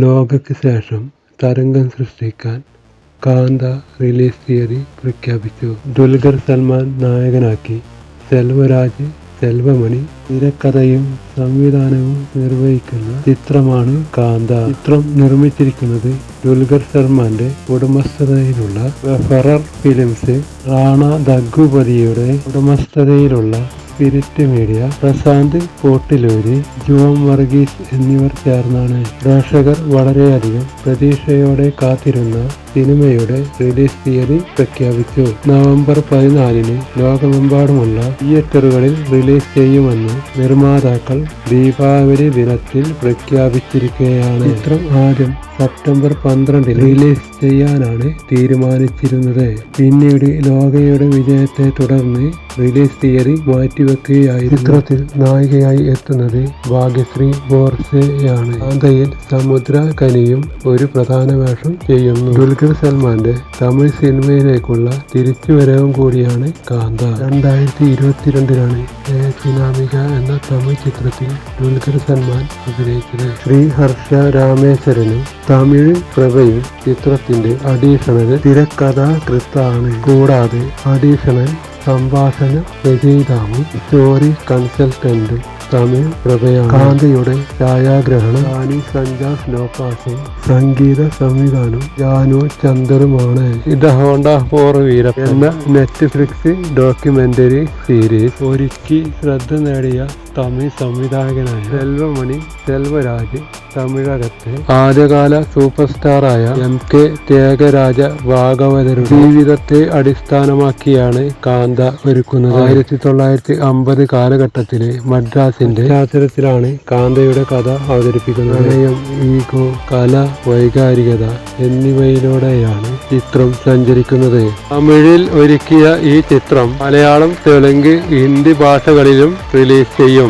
ലോകയ്ക്ക് ശേഷം തരംഗം സൃഷ്ടിക്കാൻ കാന്ത റിലീസ് തീയതി പ്രഖ്യാപിച്ചു. ദുൽഖർ സൽമാൻ നായകനാക്കി സെൽവരാജ് സെൽവമണി തിരക്കഥയും സംവിധാനവും നിർവഹിക്കുന്ന ചിത്രമാണ് കാന്ത. ചിത്രം നിർമ്മിച്ചിരിക്കുന്നത് ദുൽഖർ സൽമാന്റെ ഉടമസ്ഥതയിലുള്ള ഫെറർ ഫിലിംസ്, റാണ ദഗ്ഗുപതിയുടെ ഉടമസ്ഥതയിലുള്ള സ്പിരിറ്റ് മീഡിയ, പ്രശാന്ത് കോട്ടിലൂര്, ജോം വർഗീസ് എന്നിവർ ചേർന്നാണ്. പ്രേക്ഷകർ വളരെയധികം പ്രതീക്ഷയോടെ കാത്തിരുന്ന സിനിമയുടെ റിലീസ് തീയതി പ്രഖ്യാപിച്ചു. നവംബർ 14 ലോകമെമ്പാടുമുള്ള തിയേറ്ററുകളിൽ റിലീസ് ചെയ്യുമെന്ന് നിർമ്മാതാക്കൾ ദീപാവലി ദിനത്തിൽ പ്രഖ്യാപിച്ചിരിക്കുകയാണ്. ചിത്രം ആദ്യം സെപ്റ്റംബർ 12 റിലീസ് ചെയ്യാനാണ് തീരുമാനിച്ചിരുന്നത്. പിന്നീട് ലോകയുടെ വിജയത്തെ തുടർന്ന് റിലീസ് തീയതി മാറ്റിവെക്കുകയായിരുന്നു. ചിത്രത്തിൽ നായികയായി എത്തുന്നത് ഭാഗ്യശ്രീ ബോർസെയാണ്. കാന്തയിൽ സമുദ്ര കനിയും ഒരു പ്രധാന വേഷം ചെയ്യുന്നു. ദുൽഖർ സൽമാന്റെ തമിഴ് സിനിമയിലേക്കുള്ള തിരിച്ചുവരവും കൂടിയാണ് കാന്ത. 2022 സിനാമിക എന്ന തമിഴ് ചിത്രത്തിൽ ദുൽഖർ സൽമാൻ അഭിനയിച്ചത്. ശ്രീ ഹർഷ രാമേശ്വരനും തമിഴ് പ്രഭയും ചിത്രത്തിന്റെ അഡീഷണൽ തിരക്കഥാകൃത്താണ്. കൂടാതെ അഡീഷണൽ സംഭാഷണ രചയിതാവും സ്റ്റോറി കൺസൾട്ടന്റും തമിഴ് പ്രഭയാണ്. കാന്തയുടെ ഛായാഗ്രഹണം ആനി സഞ്ജാസ് ലോപാസും സംഗീത സംവിധാനം ജാനു ചന്ദറുമാണ്. ദ ഹോണ്ട ഫോർ വീര എന്ന നെറ്റ്ഫ്ലിക്സ് ഡോക്യുമെന്ററി സീരീസ് ഒരുക്കി ശ്രദ്ധ നേടിയ തമിഴ് സംവിധായകനായ സെൽവമണി സെൽവരാജ് തമിഴകത്തെ ആദ്യകാല സൂപ്പർ സ്റ്റാറായ MK ത്യാഗരാജ ഭാഗവതരുടെ ജീവിതത്തെ അടിസ്ഥാനമാക്കിയാണ് കാന്ത ഒരുക്കുന്നത്. 1950 കാലഘട്ടത്തിലെ മദ്രാസിന്റെ പശ്ചാത്തലത്തിലാണ് കാന്തയുടെ കഥ അവതരിപ്പിക്കുന്നത്. പ്രണയം, ഈഗോ, കല, വൈകാരികത എന്നിവയിലൂടെയാണ് ചിത്രം സഞ്ചരിക്കുന്നത്. തമിഴിൽ ഒരുക്കിയ ഈ ചിത്രം മലയാളം, തെലുങ്ക്, ഹിന്ദി ഭാഷകളിലും റിലീസ് ചെയ്യും.